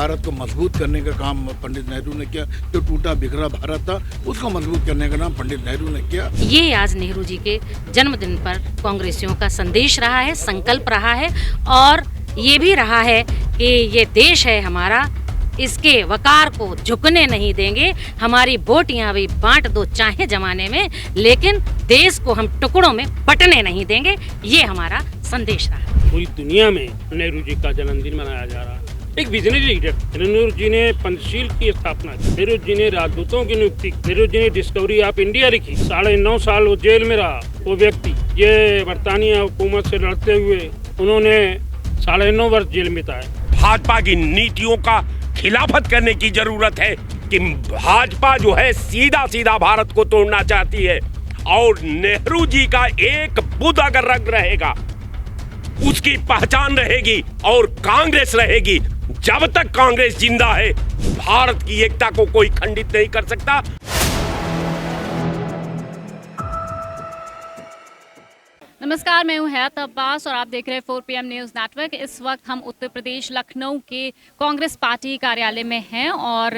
भारत को मजबूत करने का काम पंडित नेहरू ने किया। जो टूटा बिखरा भारत था उसको मजबूत करने का नाम पंडित नेहरू ने किया। ये आज नेहरू जी के जन्मदिन पर कांग्रेसियों का संदेश रहा है, संकल्प रहा है और ये भी रहा है कि ये देश है हमारा, इसके वकार को झुकने नहीं देंगे। हमारी बोटियां भी बांट दो चाहे जमाने में, लेकिन देश को हम टुकड़ों में बंटने नहीं देंगे। ये हमारा संदेश रहा है। पूरी दुनिया में नेहरू जी का जन्मदिन मनाया जा रहा है। एक विजनरी लीडर, नेहरू जी ने पंचशील की स्थापना की, नेहरू जी ने राजदूतों की नियुक्ति, नेहरू जी ने डिस्कवरी ऑफ इंडिया लिखी। 9.5 साल वो जेल में रहा वो व्यक्ति, ये बरतानिया हुकूमत से लड़ते हुए उन्होंने 9.5 वर्ष जेल में बिताए। भाजपा की नीतियों का खिलाफत करने की जरूरत है कि भाजपा जो है सीधा सीधा भारत को तोड़ना चाहती है और नेहरू जी का एक बुद्ध अगर रंग रहेगा उसकी पहचान रहेगी और कांग्रेस रहेगी। जब तक कांग्रेस जिंदा है भारत की एकता को कोई खंडित नहीं कर सकता। नमस्कार, मैं हूं हयात अब्बास और आप देख रहे हैं 4 PM न्यूज़ नेटवर्क। इस वक्त हम उत्तर प्रदेश लखनऊ के कांग्रेस पार्टी कार्यालय में हैं और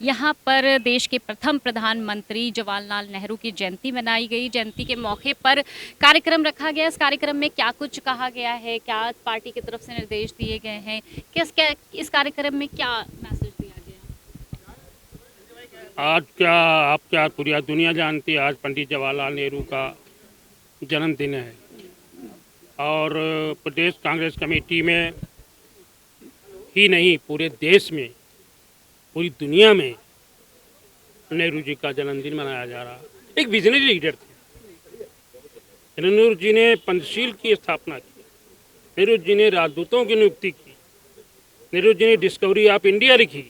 यहां पर देश के प्रथम प्रधानमंत्री जवाहरलाल नेहरू की जयंती मनाई गई। जयंती के मौके पर कार्यक्रम रखा गया। इस कार्यक्रम में क्या कुछ कहा गया है, क्या पार्टी की तरफ से निर्देश दिए गए हैं, इस कार्यक्रम में क्या मैसेज दिया गया? आज क्या पूरी दुनिया जानती है, आज पंडित जवाहरलाल नेहरू का जन्मदिन है और प्रदेश कांग्रेस कमेटी में ही नहीं पूरे देश में, पूरी दुनिया में नेहरू जी का जन्मदिन मनाया जा रहा है। एक विजनरी लीडर थे। नेहरू जी ने पंचशील की स्थापना की, नेहरू जी ने राजदूतों की नियुक्ति की, नेहरू जी ने डिस्कवरी ऑफ इंडिया लिखी।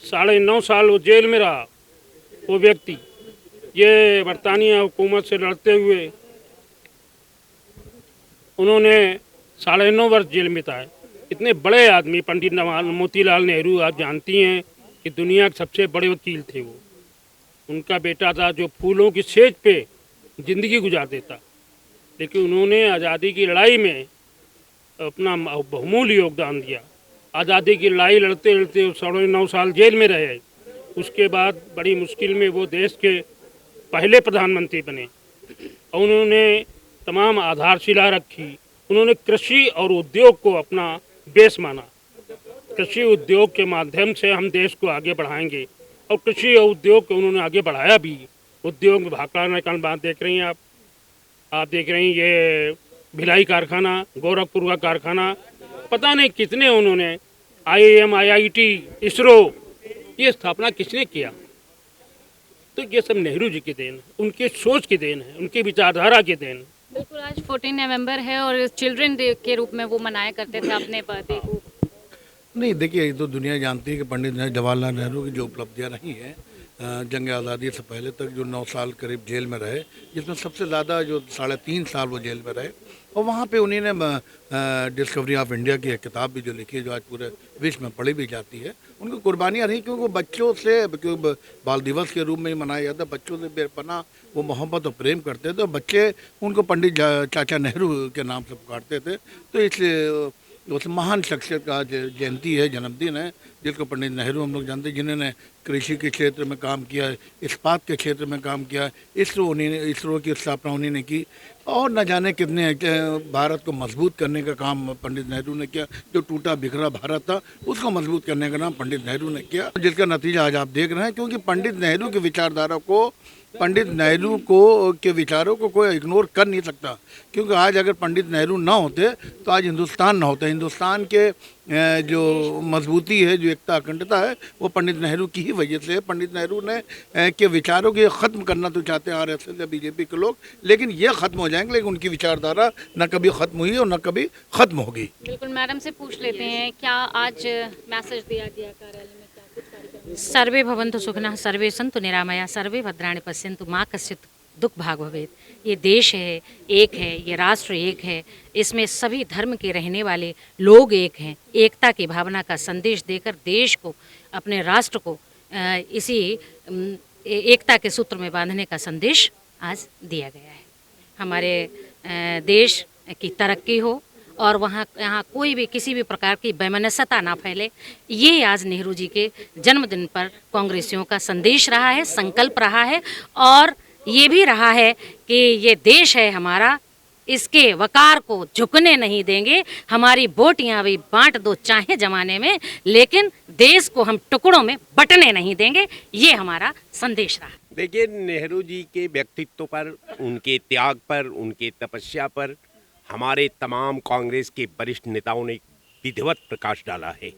9.5 साल वो जेल में रहा वो व्यक्ति, ये बरतानिया हुकूमत से लड़ते हुए उन्होंने 9.5 वर्ष जेल में बिताए। इतने बड़े आदमी पंडित मोतीलाल नेहरू, आप जानती हैं कि दुनिया के सबसे बड़े वकील थे वो। उनका बेटा था जो फूलों की सेज पे ज़िंदगी गुजार देता, लेकिन उन्होंने आज़ादी की लड़ाई में अपना बहुमूल्य योगदान दिया। आज़ादी की लड़ाई लड़ते लड़ते 9.5 साल जेल में रहे। उसके बाद बड़ी मुश्किल में वो देश के पहले प्रधानमंत्री बने और उन्होंने तमाम आधारशिला रखी। उन्होंने कृषि और उद्योग को अपना बेस माना। कृषि उद्योग के माध्यम से हम देश को आगे बढ़ाएंगे और कृषि और उद्योग को उन्होंने आगे बढ़ाया भी। उद्योग में भाखड़ा का बात देख रही हैं आप देख रही हैं ये भिलाई कारखाना, गोरखपुर का कारखाना, पता नहीं कितने उन्होंने IIM, IIT, इसरो, ये स्थापना किसने किया? तो ये सब नेहरू जी की देन है, उनकी सोच की देन है, उनकी विचारधारा की देन है। बिल्कुल, आज 14 नवंबर है और चिल्ड्रन डे के रूप में वो मनाया करते थे अपने बर्थडे को। नहीं, देखिए, ये तो दुनिया जानती है कि पंडित जवाहरलाल नेहरू की जो उपलब्धियां रही हैं जंग आज़ादी से पहले तक, जो 9 साल करीब जेल में रहे, जिसमें सबसे ज़्यादा जो 3.5 साल वो जेल में रहे, और वहाँ पे उन्हीं ने डिस्कवरी ऑफ इंडिया की एक किताब भी जो लिखी है, जो आज पूरे विश्व में पढ़ी भी जाती है। उनकी कुर्बानियाँ रही क्योंकि वो बच्चों से, क्योंकि बाल दिवस के रूप में ही मनाया जाता है, बच्चों से बेपनाह वो मोहब्बत और प्रेम करते थे, तो बच्चे उनको पंडित चाचा नेहरू के नाम से पुकारते थे। तो इसलिए उस महान शख्सियत का आज जयंती है, जन्मदिन है, जिसको पंडित नेहरू हम लोग जानते हैं, जिन्होंने कृषि के क्षेत्र में काम किया है, इस्पात के क्षेत्र में काम किया है। इसरो की स्थापना उन्हीं ने की और न जाने कितने भारत को मजबूत करने का काम पंडित नेहरू ने किया। जो टूटा बिखरा भारत था उसको मजबूत करने का नाम पंडित नेहरू ने किया, जिसका नतीजा आज आप देख रहे हैं। क्योंकि पंडित नेहरू की विचारधारा को, पंडित नेहरू के विचारों को कोई इग्नोर कर नहीं सकता। क्योंकि आज अगर पंडित नेहरू ना होते तो आज हिंदुस्तान ना होता। हिंदुस्तान के जो मजबूती है, जो एकता अखंडता है, वो पंडित नेहरू की ही वजह से है। पंडित नेहरू ने के विचारों को ख़त्म करना तो चाहते हैं RSS या BJP के लोग, लेकिन ये ख़त्म हो जाएंगे, लेकिन उनकी विचारधारा न कभी ख़त्म हुई और न कभी ख़त्म होगी। बिल्कुल, मैडम से पूछ लेते हैं, क्या आज मैसेज दिया गया कार्यालय में? सर्वे भवन्तु सुखिनः, सर्वे सन्तु निरामया, सर्वे भद्राणि पश्यन्तु, मा कश्चित् दुख भाग भवेत्। ये देश है, एक है, ये राष्ट्र एक है, इसमें सभी धर्म के रहने वाले लोग एक हैं। एकता की भावना का संदेश देकर देश को, अपने राष्ट्र को इसी एकता के सूत्र में बांधने का संदेश आज दिया गया है। हमारे देश की तरक्की हो और वहाँ यहाँ कोई भी किसी भी प्रकार की वैमनस्यता ना फैले। ये आज नेहरू जी के जन्मदिन पर कांग्रेसियों का संदेश रहा है, संकल्प रहा है और ये भी रहा है कि ये देश है हमारा, इसके वकार को झुकने नहीं देंगे। हमारी बोटियां भी बांट दो चाहे जमाने में, लेकिन देश को हम टुकड़ों में बंटने नहीं देंगे। ये हमारा संदेश रहा। देखिए, नेहरू जी के व्यक्तित्व पर, उनके त्याग पर, उनके तपस्या पर हमारे तमाम कांग्रेस के वरिष्ठ नेताओं ने विधिवत प्रकाश डाला है।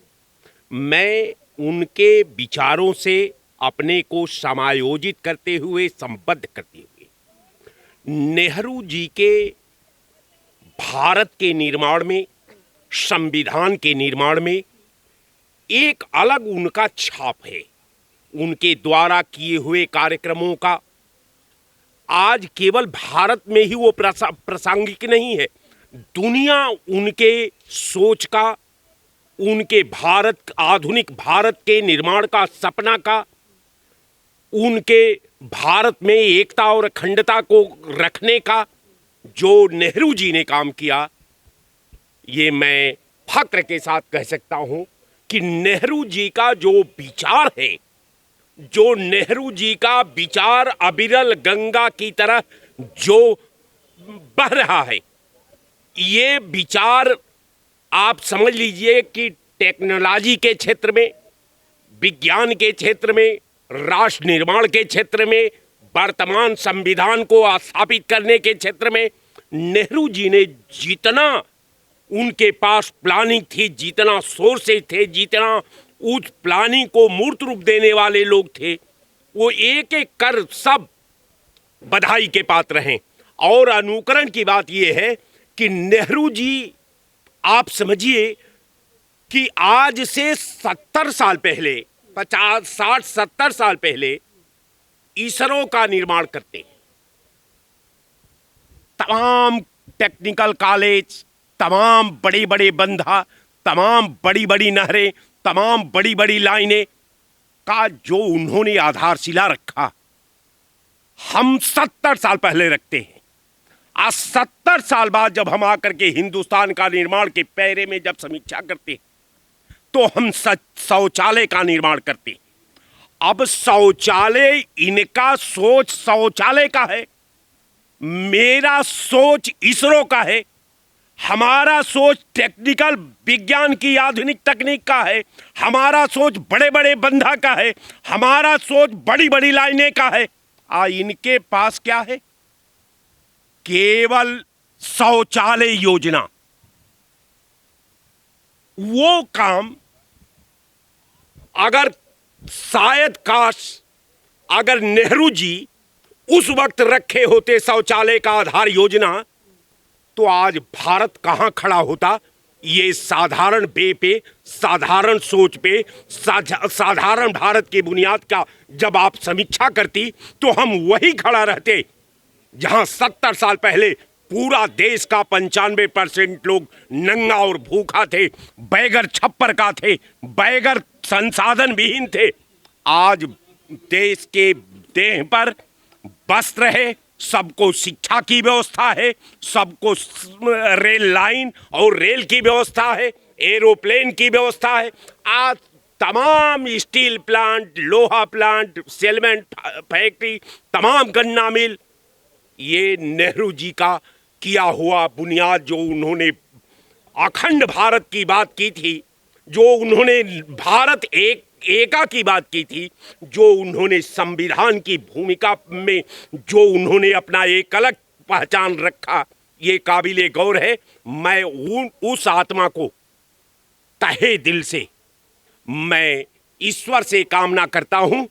मैं उनके विचारों से अपने को समायोजित करते हुए, संबद्ध करते हुए, नेहरू जी के भारत के निर्माण में, संविधान के निर्माण में एक अलग उनका छाप है। उनके द्वारा किए हुए कार्यक्रमों का आज केवल भारत में ही वो प्रासंगिक नहीं है, दुनिया उनके सोच का, उनके भारत, आधुनिक भारत के निर्माण का सपना का, उनके भारत में एकता और अखंडता को रखने का जो नेहरू जी ने काम किया, ये मैं फक्र के साथ कह सकता हूं कि नेहरू जी का जो विचार है, जो नेहरू जी का विचार अविरल गंगा की तरह जो बह रहा है, ये विचार आप समझ लीजिए कि टेक्नोलॉजी के क्षेत्र में, विज्ञान के क्षेत्र में, राष्ट्र निर्माण के क्षेत्र में, वर्तमान संविधान को स्थापित करने के क्षेत्र में नेहरू जी ने जितना उनके पास प्लानिंग थी, जितना सोर्सेज थे, जितना उस प्लानिंग को मूर्त रूप देने वाले लोग थे, वो एक एक कर सब बधाई के पात्र हैं। और अनुकरण की बात यह है कि नेहरू जी, आप समझिए कि आज से 70 साल पहले, 50, 60, 70 साल पहले इसरो का निर्माण करते हैं। तमाम टेक्निकल कॉलेज, तमाम बड़े बड़े बंधा, तमाम बड़ी बड़ी नहरें, तमाम बड़ी बड़ी लाइनें का जो उन्होंने आधारशिला रखा, हम 70 साल पहले रखते हैं। आज 70 साल बाद जब हम आकर के हिंदुस्तान का निर्माण के पैरे में जब समीक्षा करते हैं, तो हम शौचालय का निर्माण करते हैं। अब शौचालय, इनका सोच शौचालय का है, मेरा सोच इसरो का है, हमारा सोच टेक्निकल विज्ञान की आधुनिक तकनीक का है, हमारा सोच बड़े बड़े बंधा का है, हमारा सोच बड़ी बड़ी लाइनें का है। इनके पास क्या है? केवल शौचालय योजना। वो काम अगर शायद काश अगर नेहरू जी उस वक्त रखे होते शौचालय का आधार योजना, तो आज भारत कहां खड़ा होता? ये साधारण बे पे, साधारण सोच पे, साधारण भारत की बुनियाद का जब आप समीक्षा करती, तो हम वही खड़ा रहते जहां 70 साल पहले पूरा देश का 95% लोग नंगा और भूखा थे, बैगर छप्पर का थे, बैगर संसाधन विहीन थे। आज देश के देह पर वस्त्र है, सबको शिक्षा की व्यवस्था है, सबको रेल लाइन और रेल की व्यवस्था है, एरोप्लेन की व्यवस्था है। आज तमाम स्टील प्लांट, लोहा प्लांट, सीमेंट फैक्ट्री, तमाम गन्ना मिल, ये नेहरू जी का किया हुआ बुनियाद, जो उन्होंने अखंड भारत की बात की थी, जो उन्होंने भारत एका की बात की थी, जो उन्होंने संविधान की भूमिका में जो उन्होंने अपना एक अलग पहचान रखा, ये काबिले गौर है। मैं उस आत्मा को तहे दिल से मैं ईश्वर से कामना करता हूं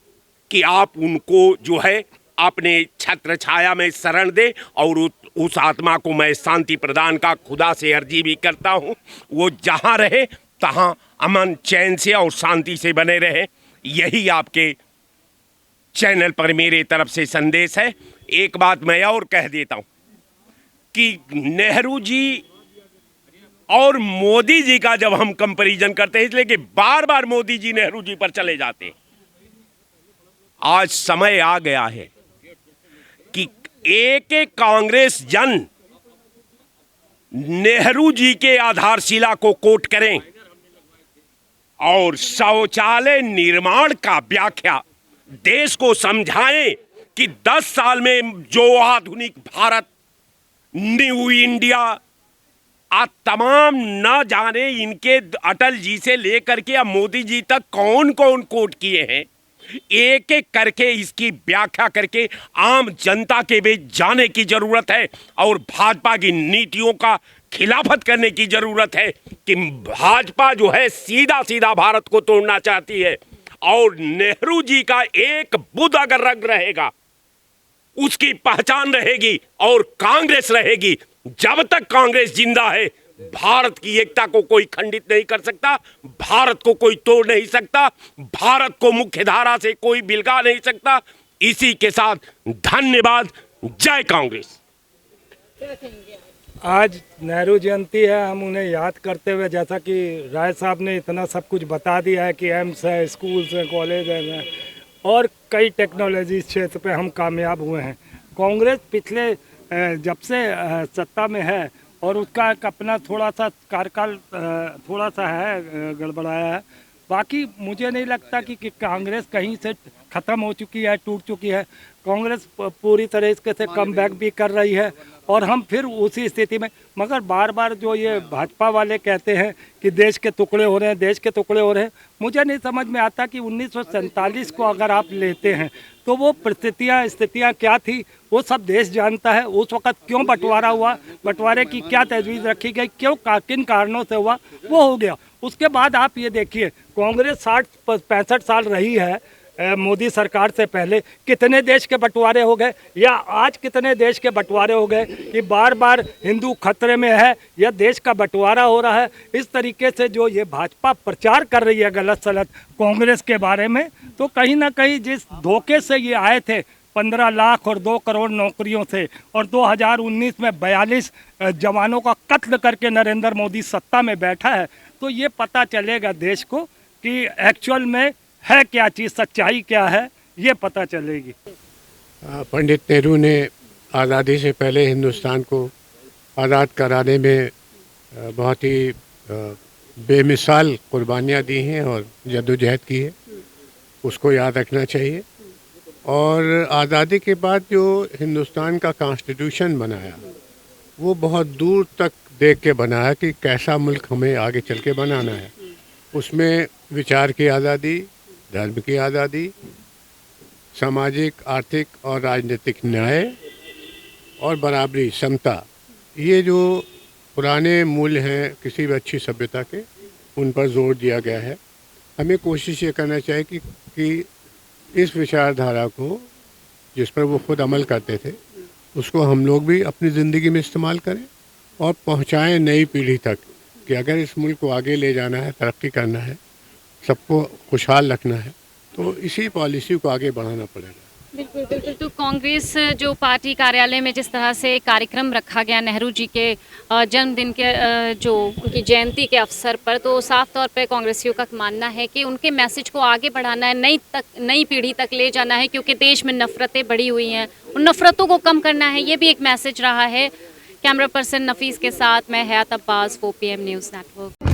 कि आप उनको जो है अपने छत्र छाया में शरण दे, और उस आत्मा को मैं शांति प्रदान का खुदा से अर्जी भी करता हूं। वो जहां रहे तहां अमन चैन से और शांति से बने रहे। यही आपके चैनल पर मेरे तरफ से संदेश है। एक बात मैं और कह देता हूं कि नेहरू जी और मोदी जी का जब हम कंपैरिजन करते हैं, इसलिए कि बार बार मोदी जी नेहरू जी पर चले जाते हैं, आज समय आ गया है कि एक एक कांग्रेस जन नेहरू जी के आधारशिला को कोट करें और शौचालय निर्माण का व्याख्या देश को समझाएं कि 10 साल में जो आधुनिक भारत, न्यू इंडिया, आज तमाम न जाने इनके अटल जी से लेकर के अब मोदी जी तक कौन कौन कोट किए हैं, एक एक करके इसकी व्याख्या करके आम जनता के बीच जाने की जरूरत है और भाजपा की नीतियों का खिलाफत करने की जरूरत है कि भाजपा जो है सीधा सीधा भारत को तोड़ना चाहती है और नेहरू जी का एक बुद्ध अगर रंग रहेगा उसकी पहचान रहेगी और कांग्रेस रहेगी। जब तक कांग्रेस जिंदा है भारत की एकता को कोई खंडित नहीं कर सकता, भारत को कोई तोड़ नहीं सकता, भारत को मुख्य धारा से कोई बिलगा नहीं सकता। इसी के साथ धन्यवाद। जय कांग्रेस। आज नेहरू जयंती है, हम उन्हें याद करते हुए, जैसा कि राय साहब ने इतना सब कुछ बता दिया है कि एम्स है, स्कूल्स हैं, कॉलेज हैं और कई टेक्नोलॉजी क्षेत्र पे हम कामयाब हुए हैं। कांग्रेस पिछले जब से सत्ता में है और उसका एक अपना थोड़ा सा कार्यकाल थोड़ा सा है गड़बड़ाया है। बाकी मुझे नहीं लगता कि कांग्रेस कहीं से ख़त्म हो चुकी है, टूट चुकी है। कांग्रेस पूरी तरीके से कम बैक भी कर रही है और हम फिर उसी स्थिति में, मगर बार बार जो ये भाजपा वाले कहते हैं कि देश के टुकड़े हो रहे हैं, देश के टुकड़े हो रहे हैं, मुझे नहीं समझ में आता कि 1947 को अगर आप लेते हैं तो वो स्थितियाँ क्या थी वो सब देश जानता है। उस वक़्त क्यों बंटवारा हुआ, बंटवारे की क्या तजवीज़ रखी गई, क्यों किन कारणों से हुआ, वो हो गया। उसके बाद आप ये देखिए कांग्रेस 60-65 साल रही है मोदी सरकार से पहले, कितने देश के बंटवारे हो गए या आज कितने देश के बंटवारे हो गए कि बार बार हिंदू खतरे में है या देश का बंटवारा हो रहा है। इस तरीके से जो ये भाजपा प्रचार कर रही है गलत सलत कांग्रेस के बारे में, तो कहीं ना कहीं जिस धोखे से ये आए थे 15 लाख और 2 करोड़ नौकरियों से और 2019 में 42 जवानों का कत्ल करके नरेंद्र मोदी सत्ता में बैठा है, तो ये पता चलेगा देश को कि एक्चुअल में है क्या चीज़, सच्चाई क्या है, ये पता चलेगी। पंडित नेहरू ने आज़ादी से पहले हिंदुस्तान को आज़ाद कराने में बहुत ही बेमिसाल कुर्बानियाँ दी हैं और जद्दोजहद की है, उसको याद रखना चाहिए। और आज़ादी के बाद जो हिंदुस्तान का कॉन्स्टिट्यूशन बनाया वो बहुत दूर तक देख के बनाया कि कैसा मुल्क हमें आगे चल के बनाना है। उसमें विचार की आज़ादी, धर्म की आज़ादी, सामाजिक, आर्थिक और राजनीतिक न्याय और बराबरी, समता, ये जो पुराने मूल्य हैं किसी भी अच्छी सभ्यता के, उन पर जोर दिया गया है। हमें कोशिश ये करना चाहिए कि इस विचारधारा को, जिस पर वो खुद अमल करते थे, उसको हम लोग भी अपनी ज़िंदगी में इस्तेमाल करें और पहुंचाएं नई पीढ़ी तक कि अगर इस मुल्क को आगे ले जाना है, तरक्की करना है, सबको खुशहाल रखना है, तो इसी पॉलिसी को आगे बढ़ाना पड़ेगा। बिल्कुल बिल्कुल। तो कांग्रेस जो पार्टी कार्यालय में जिस तरह से कार्यक्रम रखा गया नेहरू जी के जन्मदिन के जो उनकी जयंती के अवसर पर, तो साफ तौर पर कांग्रेसियों का मानना है कि उनके मैसेज को आगे बढ़ाना है, नई पीढ़ी तक ले जाना है, क्योंकि देश में नफ़रतें बढ़ी हुई हैं, उन नफ़रतों को कम करना है, ये भी एक मैसेज रहा है। कैमरा पर्सन नफीस के साथ मैं हयात अब्बास, 4PM न्यूज़ नेटवर्क।